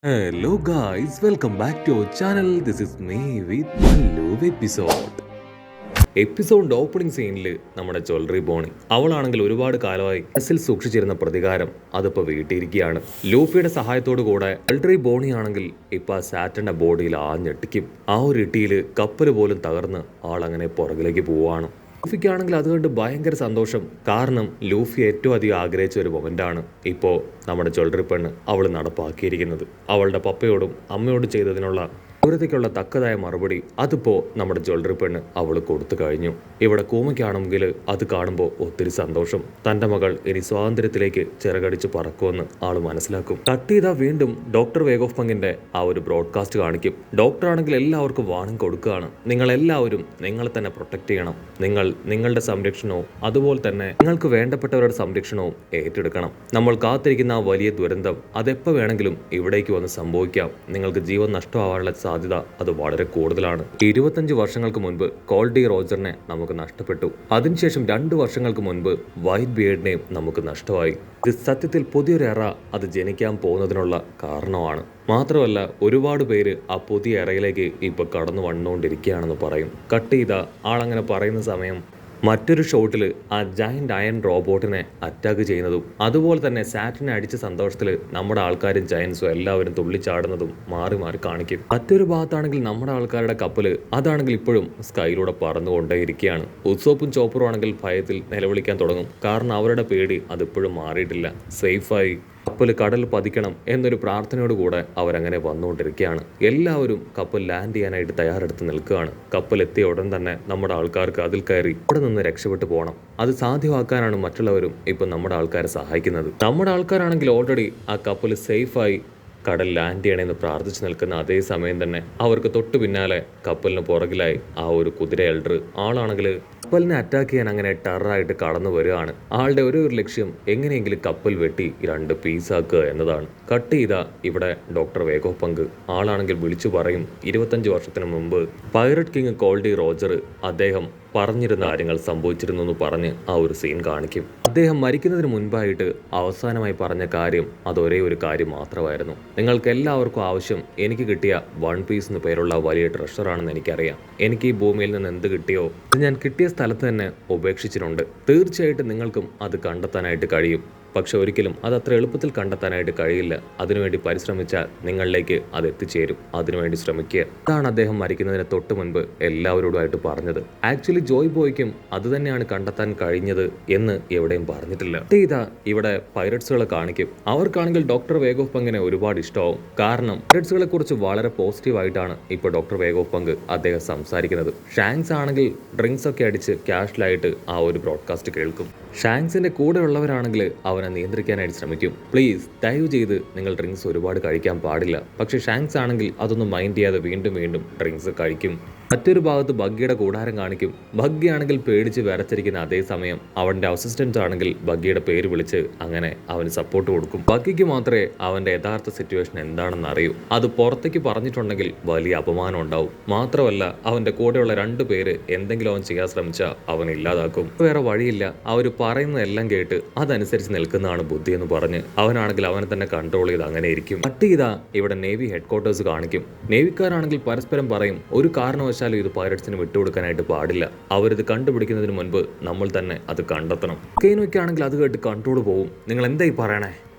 Hello guys, welcome back to our channel. This is me with Mallu episode. എപ്പിസോഡിന്റെ opening സീനിൽ നമ്മുടെ jewellery Boney അവളാണെങ്കിൽ ഒരുപാട് കാലമായി മനസ്സിൽ സൂക്ഷിച്ചിരുന്ന പ്രതികാരം അതിപ്പോൾ വീട്ടിയിരിക്കുകയാണ്. ലൂഫിയുടെ സഹായത്തോടു കൂടെ ജ്വല്ലറി ബോണി ആണെങ്കിൽ ഇപ്പൊ സാറ്റന്റെ ബോഡിയിൽ ആഞ്ഞെട്ടിക്കും. ആ ഒരു ഇട്ടിയിൽ കപ്പൽ പോലും തകർന്ന് ആളങ്ങനെ പുറകിലേക്ക് പോവാണ്. ലൂഫിക്കാണെങ്കിൽ അതുകൊണ്ട് ഭയങ്കര സന്തോഷം. കാരണം ലൂഫി ഏറ്റവും അധികം ആഗ്രഹിച്ച ഒരു മൊമെന്റാണ് ഇപ്പോൾ നമ്മുടെ ജ്വല്ലറി പെണ്ണ് അവൾ നടപ്പാക്കിയിരിക്കുന്നത്. അവളുടെ പപ്പയോടും അമ്മയോടും ചെയ്തതിനുള്ള ദൂരത്തേക്കുള്ള തക്കതായ മറുപടി അതിപ്പോൾ നമ്മുടെ ജ്വല്ലറി പെണ്ണ് അവൾ കൊടുത്തു കഴിഞ്ഞു. ഇവിടെ കൂമയ്ക്കാണെങ്കിൽ അത് കാണുമ്പോൾ ഒത്തിരി സന്തോഷം. തൻ്റെ മകൾ ഇനി സ്വാതന്ത്ര്യത്തിലേക്ക് ചിറകടിച്ച് പറക്കുമെന്ന് ആൾ മനസ്സിലാക്കും. കട്ട് ചെയ്താൽ വീണ്ടും ഡോക്ടർ വേഗ് ഓഫ് പങ്കിന്റെ ആ ഒരു ബ്രോഡ്കാസ്റ്റ് കാണിക്കും. ഡോക്ടർ ആണെങ്കിൽ എല്ലാവർക്കും വാണിംഗ് കൊടുക്കുകയാണ്. നിങ്ങളെല്ലാവരും നിങ്ങളെ തന്നെ പ്രൊട്ടക്ട് ചെയ്യണം. നിങ്ങളുടെ സംരക്ഷണവും അതുപോലെ തന്നെ നിങ്ങൾക്ക് വേണ്ടപ്പെട്ടവരുടെ സംരക്ഷണവും ഏറ്റെടുക്കണം. നമ്മൾ കാത്തിരിക്കുന്ന ആ വലിയ ദുരന്തം അതെപ്പോൾ വേണമെങ്കിലും ഇവിടേക്ക് വന്ന് സംഭവിക്കാം. നിങ്ങൾക്ക് ജീവൻ നഷ്ടമാവാനുള്ള സാധ്യത അത് വളരെ കൂടുതലാണ്. 25 വർഷങ്ങൾക്ക് മുൻപ് കോൾഡി റോജറിനെ നമുക്ക് നഷ്ടപ്പെട്ടു. അതിനുശേഷം 2 വർഷങ്ങൾക്ക് മുൻപ് വൈറ്റ് ബിയർഡിനെയും നമുക്ക് നഷ്ടമായി. ഇത് സത്യത്തിൽ പുതിയൊരു എറ അത് ജനിക്കാൻ പോകുന്നതിനുള്ള കാരണമാണ്. മാത്രമല്ല ഒരുപാട് പേര് ആ പുതിയ എറയിലേക്ക് ഇപ്പൊ കടന്നു വന്നുകൊണ്ടിരിക്കുകയാണെന്ന് പറയും. കട്ട് ചെയ്ത ആളങ്ങനെ പറയുന്ന സമയം മറ്റൊരു ഷോട്ടിൽ ആ ജയന്റ് അയൺ റോബോട്ടിനെ അറ്റാക്ക് ചെയ്യുന്നതും അതുപോലെ തന്നെ സാറ്റിനെ അടിച്ച സന്തോഷത്തിൽ നമ്മുടെ ആൾക്കാരും ജയൻസും എല്ലാവരും തുള്ളിച്ചാടുന്നതും മാറി മാറി കാണിക്കും. മറ്റൊരു ഭാഗത്താണെങ്കിൽ നമ്മുടെ ആൾക്കാരുടെ കപ്പല് അതാണെങ്കിൽ ഇപ്പോഴും സ്കൈയിലൂടെ പറന്നുകൊണ്ടേയിരിക്കുകയാണ്. ഉത്സോപ്പും ചോപ്പറും ആണെങ്കിൽ ഭയത്തിൽ നിലവിളിക്കാൻ തുടങ്ങും. കാരണം അവരുടെ പേടി അതിപ്പോഴും മാറിയിട്ടില്ല. സേഫായി കപ്പൽ കടൽ പതിക്കണം എന്നൊരു പ്രാർത്ഥനയോട് കൂടെ അവരങ്ങനെ വന്നുകൊണ്ടിരിക്കുകയാണ്. എല്ലാവരും കപ്പൽ ലാൻഡ് ചെയ്യാനായിട്ട് തയ്യാറെടുത്ത് നിൽക്കുകയാണ്. കപ്പൽ എത്തിയ ഉടൻ തന്നെ നമ്മുടെ ആൾക്കാർക്ക് അതിൽ കയറി അവിടെ നിന്ന് രക്ഷപ്പെട്ടു പോകണം. അത് സാധ്യമാക്കാനാണ് മറ്റുള്ളവരും ഇപ്പൊ നമ്മുടെ ആൾക്കാരെ സഹായിക്കുന്നത്. നമ്മുടെ ആൾക്കാരാണെങ്കിൽ ഓൾറെഡി ആ കപ്പൽ സേഫായി കടൽ ലാൻഡ് ചെയ്യണമെന്ന് പ്രാർത്ഥിച്ചു നിൽക്കുന്ന അതേ സമയം തന്നെ അവർക്ക് തൊട്ടു പിന്നാലെ കപ്പലിന് പുറകിലായി ആ ഒരു കുതിര എൽഡർ ആളാണെങ്കിൽ കപ്പലിനെ അറ്റാക്ക് ചെയ്യാൻ അങ്ങനെ ടെററായിട്ട് കടന്നു വരികയാണ്. ആളുടെ ഒരു ലക്ഷ്യം എങ്ങനെയെങ്കിലും കപ്പൽ വെട്ടി 2 പീസാക്കുക എന്നതാണ്. കട്ട് ചെയ്ത ഇവിടെ ഡോക്ടർ വേഗ് ഓഫ് പങ്ക് ആളാണെങ്കിൽ വിളിച്ചു പറയും 25 വർഷത്തിന് മുമ്പ് പൈററ്റ് കിങ് കോൾഡി റോജർ അദ്ദേഹം പറഞ്ഞിരുന്ന കാര്യങ്ങൾ സംഭവിച്ചിരുന്നു എന്ന് പറഞ്ഞ് ആ ഒരു സീൻ കാണിക്കും. അദ്ദേഹം മരിക്കുന്നതിന് മുൻപായിട്ട് അവസാനമായി പറഞ്ഞ കാര്യം അത് ഒരേ ഒരു കാര്യം മാത്രമായിരുന്നു. നിങ്ങൾക്ക് എല്ലാവർക്കും ആവശ്യം എനിക്ക് കിട്ടിയ 1 പീസ് എന്ന് പേരുള്ള വലിയ ട്രഷറാണെന്ന് എനിക്കറിയാം. എനിക്ക് ഈ ഭൂമിയിൽ നിന്ന് എന്ത് കിട്ടിയോ അത് ഞാൻ കിട്ടിയ സ്ഥലത്ത് തന്നെ ഉപേക്ഷിച്ചിട്ടുണ്ട്. തീർച്ചയായിട്ടും നിങ്ങൾക്കും അത് കണ്ടെത്താനായിട്ട് കഴിയും. പക്ഷെ ഒരിക്കലും അത് അത്ര എളുപ്പത്തിൽ കണ്ടെത്താനായിട്ട് കഴിയില്ല. അതിനുവേണ്ടി പരിശ്രമിച്ചാൽ നിങ്ങളിലേക്ക് അത് എത്തിച്ചേരും. അതിനുവേണ്ടി ശ്രമിക്കുക. അതാണ് അദ്ദേഹം മരിക്കുന്നതിന് തൊട്ട് മുൻപ് എല്ലാവരോടുമായിട്ട് പറഞ്ഞത്. ആക്ച്വലി ജോയ് ബോയ്ക്കും അത് തന്നെയാണ് കണ്ടെത്താൻ കഴിഞ്ഞത് എന്ന് എവിടെയും പറഞ്ഞിട്ടില്ല. ഇതാ ഇവിടെ പൈററ്റ്സുകളെ കാണിക്കും. അവർക്കാണെങ്കിൽ ഡോക്ടർ വേഗ് ഓഫ് പങ്കിനെ ഒരുപാട് ഇഷ്ടമാവും. കാരണം പൈററ്റ്സുകളെ കുറിച്ച് വളരെ പോസിറ്റീവായിട്ടാണ് ഇപ്പോൾ ഡോക്ടർ വേഗ് ഓഫ് പങ്ക് അദ്ദേഹം സംസാരിക്കുന്നത്. ഷാങ്സ് ആണെങ്കിൽ ഡ്രിങ്ക്സ് ഒക്കെ അടിച്ച് ക്യാഷ്വലായിട്ട് ആ ഒരു ബ്രോഡ്കാസ്റ്റ് കേൾക്കും. ഷാങ്സിന്റെ കൂടെ ഉള്ളവരാണെങ്കിൽ അവനെ നിയന്ത്രിക്കാനായിട്ട് ശ്രമിക്കും. പ്ലീസ് ദയവ് ചെയ്ത് നിങ്ങൾ ഡ്രിങ്ക്സ് ഒരുപാട് കഴിക്കാൻ പാടില്ല. പക്ഷെ ഷാങ്സ് ആണെങ്കിൽ അതൊന്നും മൈൻഡ് ചെയ്യാതെ വീണ്ടും വീണ്ടും ഡ്രിങ്ക്സ് കഴിക്കും. മറ്റൊരു ഭാഗത്ത് ബഗ്ഗിയുടെ കൂടാരം കാണിക്കും. ബഗ്ഗി ആണെങ്കിൽ പേടിച്ച് വരച്ചിരിക്കുന്ന അതേ സമയം അവന്റെ അസിസ്റ്റന്റ് ആണെങ്കിൽ ബഗ്ഗിയുടെ പേര് വിളിച്ച് അങ്ങനെ അവന് സപ്പോർട്ട് കൊടുക്കും. ബഗ്ഗിക്ക് മാത്രമേ അവന്റെ യഥാർത്ഥ സിറ്റുവേഷൻ എന്താണെന്ന് അറിയൂ. അത് പുറത്തേക്ക് പറഞ്ഞിട്ടുണ്ടെങ്കിൽ വലിയ അപമാനം ഉണ്ടാവും. മാത്രമല്ല അവന്റെ കൂടെയുള്ള 2 പേര് എന്തെങ്കിലും അവൻ ചെയ്യാൻ ശ്രമിച്ചാൽ അവൻ ഇല്ലാതാക്കും. വേറെ വഴിയില്ല. അവർ പറയുന്നതെല്ലാം കേട്ട് അതനുസരിച്ച് നിൽക്കുന്നതാണ് ബുദ്ധി എന്ന് പറഞ്ഞ് അവനാണെങ്കിൽ അവനെ തന്നെ കൺട്രോൾ ചെയ്ത് അങ്ങനെ ഇരിക്കും. കട്ട് ചെയ്താ ഇവിടെ നേവി ഹെഡ്ക്വാർട്ടേഴ്സ് കാണിക്കും. നേവിക്കാരാണെങ്കിൽ പരസ്പരം പറയും ഒരു കാരണവശാലും ഇത് പൈററ്റ്സിന് വിട്ടുകൊടുക്കാനായിട്ട് പാടില്ല. അവരിത് കണ്ടുപിടിക്കുന്നതിന് മുൻപ് നമ്മൾ തന്നെ അത് കണ്ടെത്തണം. കെയ്നോയ്ക്കാണെങ്കിൽ അത് കേട്ട് കൺട്രോൾ പോവും. നിങ്ങൾ എന്തായി പറയണേ?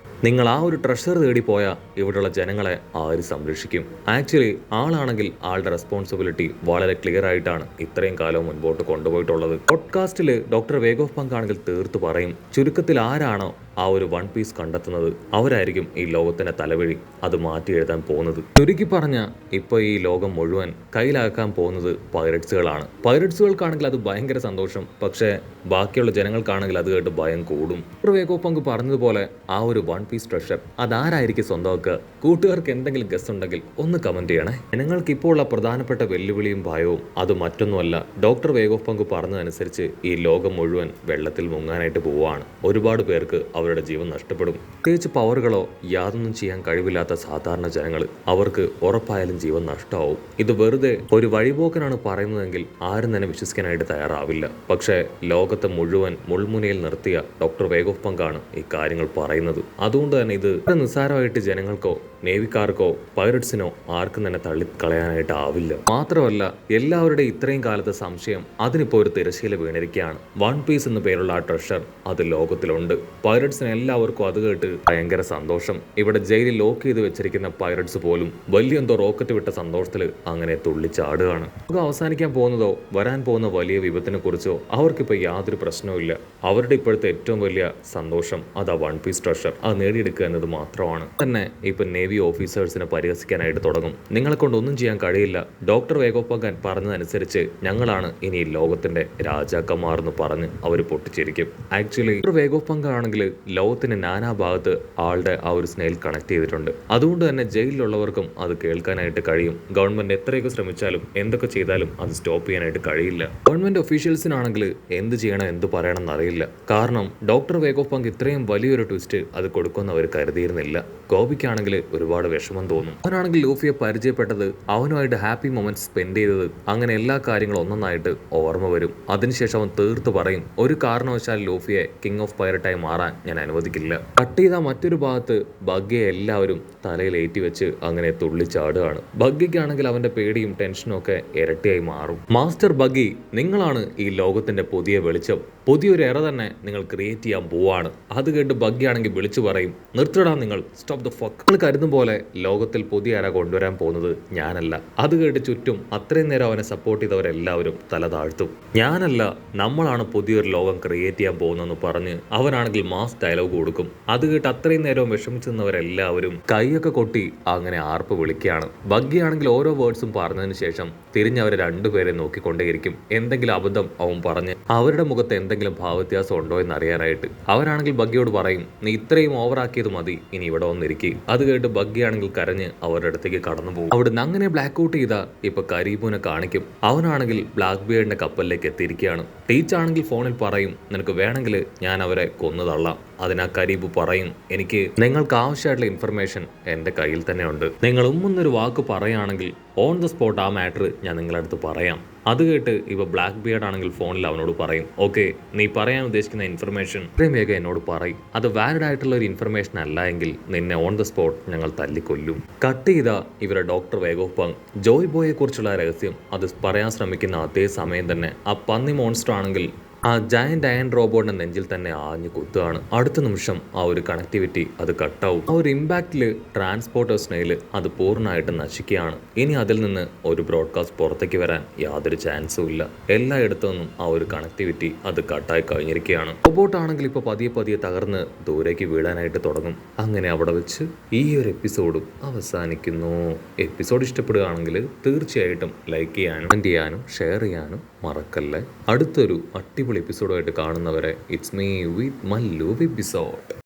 നിങ്ങൾ ആ ഒരു ട്രഷർ തേടി പോയാൽ ഇവിടെയുള്ള ജനങ്ങളെ ആര് സംരക്ഷിക്കും? ആക്ച്വലി ആളാണെങ്കിൽ ആളുടെ റെസ്പോൺസിബിലിറ്റി വളരെ ക്ലിയർ ആയിട്ടാണ് ഇത്രയും കാലം മുൻപോട്ട് കൊണ്ടുപോയിട്ടുള്ളത്. പോഡ്കാസ്റ്റിൽ ഡോക്ടർ വേഗ് ഓഫ് പങ്ക് ആണെങ്കിൽ തീർത്ത് പറയും ചുരുക്കത്തിൽ ആരാണോ ആ ഒരു 1 പീസ് കണ്ടെത്തുന്നത് അവരായിരിക്കും ഈ ലോകത്തിന്റെ തലവഴി അത് മാറ്റി എഴുതാൻ പോകുന്നത്. ചുരുക്കി പറഞ്ഞ ഇപ്പൊ ഈ ലോകം മുഴുവൻ കയ്യിലാക്കാൻ പോകുന്നത് പൈററ്റ്സുകളാണ്. പൈററ്റ്സുകൾക്കാണെങ്കിൽ അത് ഭയങ്കര സന്തോഷം. പക്ഷേ ബാക്കിയുള്ള ജനങ്ങൾക്കാണെങ്കിൽ അത് കേട്ട് ഭയം കൂടും. വേഗ് ഓഫ് പങ്ക് പറഞ്ഞതുപോലെ ആ ഒരു 1 പീസ് ട്രഷർ അതാരായിരിക്കും സ്വന്തമാക്കുക? കൂട്ടുകാർക്ക് എന്തെങ്കിലും ഗസ് ഉണ്ടെങ്കിൽ ഒന്ന് കമന്റ് ചെയ്യണേ. ജനങ്ങൾക്ക് ഇപ്പോൾ ഉള്ള പ്രധാനപ്പെട്ട വെല്ലുവിളിയും ഭയവും അത് മറ്റൊന്നുമല്ല. ഡോക്ടർ വേഗ് ഓഫ് പങ്ക് പറഞ്ഞതനുസരിച്ച് ഈ ലോകം മുഴുവൻ വെള്ളത്തിൽ മുങ്ങാനായിട്ട് പോവുകയാണ്. ഒരുപാട് പേർക്ക് അവരുടെ ജീവൻ നഷ്ടപ്പെടും. പ്രത്യേകിച്ച് പവറുകളോ യാതൊന്നും ചെയ്യാൻ കഴിവില്ലാത്ത സാധാരണ ജനങ്ങൾ അവർക്ക് ഉറപ്പായാലും ജീവൻ നഷ്ടമാവും. ഇത് വെറുതെ ഒരു വഴിപോക്കനാണ് പറയുന്നതെങ്കിൽ ആരും തന്നെ വിശ്വസിക്കാനായിട്ട് തയ്യാറാവില്ല. പക്ഷേ ലോകത്തെ മുഴുവൻ മുൾമുനയിൽ നിർത്തിയ ഡോക്ടർ വേഗ് ഓഫ് പങ്കാണ് ഈ കാര്യങ്ങൾ പറയുന്നത്. അതുകൊണ്ട് തന്നെ ഇത് നിസ്സാരമായിട്ട് ജനങ്ങൾക്കോ നേവിക്കാർക്കോ പൈററ്റ്സിനോ ആർക്കും തന്നെ തള്ളിക്കളയാനായിട്ടാവില്ല. മാത്രമല്ല എല്ലാവരുടെയും ഇത്രയും കാലത്തെ സംശയം അതിനിപ്പോൾ ഒരു തിരശ്ശീല വീണിരിക്കുകയാണ്. വൺ പീസ് എന്ന് പേരുള്ള ആ ട്രഷർ അത് ലോകത്തിലുണ്ട്. പൈററ്റ്സിന് എല്ലാവർക്കും അത് കേട്ട് ഭയങ്കര സന്തോഷം. ഇവിടെ ജയിലിൽ ലോക്ക് ചെയ്ത് വെച്ചിരിക്കുന്ന പൈററ്റ്സ് പോലും വലിയ എന്തോ റോക്കറ്റ് വിട്ട സന്തോഷത്തിൽ അങ്ങനെ തുള്ളിച്ചാടുകയാണ്. അത് അവസാനിക്കാൻ പോകുന്നതോ വരാൻ പോകുന്ന വലിയ വിപത്തിനെ കുറിച്ചോ അവർക്കിപ്പോൾ യാതൊരു പ്രശ്നവുമില്ല. അവരുടെ ഇപ്പോഴത്തെ ഏറ്റവും വലിയ സന്തോഷം അത് ആ വൺ പീസ് ട്രഷർ അത് നേടിയെടുക്കുക എന്നത് മാത്രമാണ്. തന്നെ ഇപ്പൊ നേവി ഓഫീസേഴ്സിനെ പരിഹസിക്കാനായിട്ട് തുടങ്ങും. നിങ്ങളെ കൊണ്ട് ഒന്നും ചെയ്യാൻ കഴിയില്ല. ഡോക്ടർ വേഗോപ്പഗാൻ പറഞ്ഞതനുസരിച്ച് ഞങ്ങളാണ് ഇനി ലോകത്തിന്റെ രാജാക്കന്മാർ എന്ന് പറഞ്ഞ് അവർ പൊട്ടിച്ചിരിക്കും. ആക്ച്വലി വേഗോപ്പങ്ക ആണെങ്കിൽ ലോകത്തിന്റെ നാനാഭാഗത്ത് ആളുടെ ആ ഒരു സ്നേഹിൽ കണക്ട് ചെയ്തിട്ടുണ്ട്. അതുകൊണ്ട് തന്നെ ജയിലിലുള്ളവർക്കും അത് കേൾക്കാനായിട്ട് കഴിയും. ഗവൺമെന്റ് എത്രയൊക്കെ ശ്രമിച്ചാലും എന്തൊക്കെ ചെയ്താലും അത് സ്റ്റോപ്പ് ചെയ്യാനായിട്ട് കഴിയില്ല. ഗവൺമെന്റ് ഒഫീഷ്യൽസിനാണെങ്കിൽ എന്ത് ചെയ്യണം എന്ത് പറയണം എന്നറിയില്ല. കാരണം ഡോക്ടർ വേഗോപ്പങ്ക് ഇത്രയും വലിയൊരു ട്വിസ്റ്റ് അത് കൊടുക്കുമെന്ന് അവർ കരുതിയിരുന്നില്ല. ഗോപിക്കാണെങ്കിൽ ഒരുപാട് വിഷമം തോന്നും. അവനാണെങ്കിൽ ലൂഫിയെ പരിചയപ്പെട്ടത്, അവനുമായിട്ട് ഹാപ്പി മൊമെന്റ്സ് സ്പെൻഡ് ചെയ്തത്, അങ്ങനെ എല്ലാ കാര്യങ്ങളും ഒന്നൊന്നായിട്ട് ഓർമ്മ വരും. അതിനുശേഷം അവൻ തീർത്ത് പറയും, ഒരു കാരണവശാൽ ലൂഫിയെ കിങ് ഓഫ് പൈററ്റായി മാറാൻ ഞാൻ അനുവദിക്കില്ല. കട്ട് ചെയ്ത മറ്റൊരു ഭാഗത്ത് ബഗ്ഗിയെ എല്ലാവരും തലയിൽ ഏറ്റിവെച്ച് അങ്ങനെ തുള്ളിച്ചാടുകയാണ്. ബഗ്ഗിക്കാണെങ്കിൽ അവന്റെ പേടിയും ടെൻഷനും ഒക്കെ ഇരട്ടിയായി മാറും. മാസ്റ്റർ ബഗ്ഗി, നിങ്ങളാണ് ഈ ലോകത്തിന്റെ പുതിയ വെളിച്ചം. പുതിയൊരു എറ തന്നെ നിങ്ങൾ ക്രിയേറ്റ് ചെയ്യാൻ പോവാണ്. അത് കേട്ട് ബഗ്ഗിയാണെങ്കിൽ വിളിച്ചു പറയും, നിർത്തടാ നിങ്ങൾ, സ്റ്റോപ്പ് ദ ഫക്ക്. നിങ്ങൾ കരുതും പോലെ ലോകത്തിൽ പുതിയ എറ കൊണ്ടുവരാൻ പോകുന്നത് ഞാനല്ല. അത് കേട്ട് ചുറ്റും അത്രയും നേരം അവനെ സപ്പോർട്ട് ചെയ്തവരെല്ലാവരും തല താഴ്ത്തും. ഞാനല്ല, നമ്മളാണ് പുതിയൊരു ലോകം ക്രിയേറ്റ് ചെയ്യാൻ പോകുന്നതെന്ന് പറഞ്ഞ് അവനാണെങ്കിൽ മാസ് ഡയലോഗ് കൊടുക്കും. അത് കേട്ട് അത്രയും നേരം വിഷമിച്ചു നിന്നവരെല്ലാവരും കൈയൊക്കെ കൊട്ടി അങ്ങനെ ആർപ്പ് വിളിക്കുകയാണ്. ബഗ്ഗിയാണെങ്കിൽ ഓരോ വേർഡ്സും പറഞ്ഞതിന് ശേഷം തിരിഞ്ഞവരെ രണ്ടുപേരെ നോക്കിക്കൊണ്ടേയിരിക്കും. എന്തെങ്കിലും അബദ്ധം അവൻ പറഞ്ഞ് അവരുടെ മുഖത്ത് എന്തെങ്കിലും ഭാവവ്യത്യാസം ഉണ്ടോ എന്ന് അറിയാനായിട്ട്. അവരാണെങ്കിൽ ബഗ്ഗിയോട് പറയും, നീ ഇത്രയും ഓവറാക്കിയത് മതി, ഇനി ഇവിടെ വന്നിരിക്കും. അത് കേട്ട് ബഗ്ഗിയാണെങ്കിൽ കരഞ്ഞ് അവരുടെ അടുത്തേക്ക് കടന്നു പോകും. അവിടുന്ന് അങ്ങനെ ബ്ലാക്ക് ഔട്ട് ചെയ്ത ഇപ്പൊ കരീബുവിനെ കാണിക്കും. അവനാണെങ്കിൽ ബ്ലാക്ക് ബിയർഡിന്റെ കപ്പലിലേക്ക് എത്തിയിരിക്കുകയാണ്. ടീച്ചാണെങ്കിൽ ഫോണിൽ പറയും, നിനക്ക് വേണമെങ്കിൽ ഞാൻ അവരെ കൊന്നു തള്ളാം. അതിനാ കരീബ് പറയും, എനിക്ക് നിങ്ങൾക്ക് ആവശ്യമായിട്ടുള്ള ഇൻഫർമേഷൻ എൻ്റെ കയ്യിൽ തന്നെ ഉണ്ട്. നിങ്ങൾ ഉമ്മെന്നൊരു വാക്ക് പറയുകയാണെങ്കിൽ ഓൺ ദ സ്പോട്ട് ആ മാറ്റർ ഞാൻ നിങ്ങളുടെ അടുത്ത് പറയാം. അത് കേട്ട് ഇപ്പൊ ബ്ലാക്ക് ബിയർഡ് ആണെങ്കിൽ ഫോണിൽ അവനോട് പറയും, ഓക്കെ, നീ പറയാൻ ഉദ്ദേശിക്കുന്ന ഇൻഫർമേഷൻ ഇത്രയും വേഗം എന്നോട് പറയും. അത് വാലിഡ് ആയിട്ടുള്ള ഒരു ഇൻഫർമേഷൻ അല്ല എങ്കിൽ നിന്നെ ഓൺ ദ സ്പോട്ട് ഞങ്ങൾ തല്ലിക്കൊല്ലും. കട്ട് ചെയ്ത ഇവരെ ഡോക്ടർ വേഗോപ്പങ് ജോയ് ബോയെ കുറിച്ചുള്ള രഹസ്യം അത് പറയാൻ ശ്രമിക്കുന്ന അതേ സമയം തന്നെ ആ പന്നി മോൺസ്റ്റർ ആണെങ്കിൽ ആ ജയന്റ് അയൺ റോബോട്ടിന്റെ നെഞ്ചിൽ തന്നെ ആഞ്ഞു കുത്തുകയാണ്. അടുത്ത നിമിഷം ആ ഒരു കണക്ടിവിറ്റി അത് കട്ടാവും. ആ ഒരു ഇമ്പാക്റ്റില് ട്രാൻസ്പോർട്ടേഴ്സിനയിൽ അത് പൂർണ്ണമായിട്ട് നശിക്കുകയാണ്. ഇനി അതിൽ നിന്ന് ഒരു ബ്രോഡ്കാസ്റ്റ് പുറത്തേക്ക് വരാൻ യാതൊരു ചാൻസും ഇല്ല. എല്ലായിടത്തു നിന്നും ആ ഒരു കണക്ടിവിറ്റി അത് കട്ടായി കഴിഞ്ഞിരിക്കുകയാണ്. റോബോട്ട് ആണെങ്കിൽ ഇപ്പൊ പതിയെ പതിയെ തകർന്ന് ദൂരേക്ക് വീഴാനായിട്ട് തുടങ്ങും. അങ്ങനെ അവിടെ വെച്ച് ഈ ഒരു എപ്പിസോഡും അവസാനിക്കുന്നു. എപ്പിസോഡ് ഇഷ്ടപ്പെടുകയാണെങ്കിൽ തീർച്ചയായിട്ടും ലൈക്ക് ചെയ്യാനും കമന്റ് ചെയ്യാനും ഷെയർ ചെയ്യാനും മറക്കല്ലേ. അടുത്തൊരു അടിപൊളി എപ്പിസോഡുമായിട്ട് കാണുന്നവരെ it's me with Mallu episode.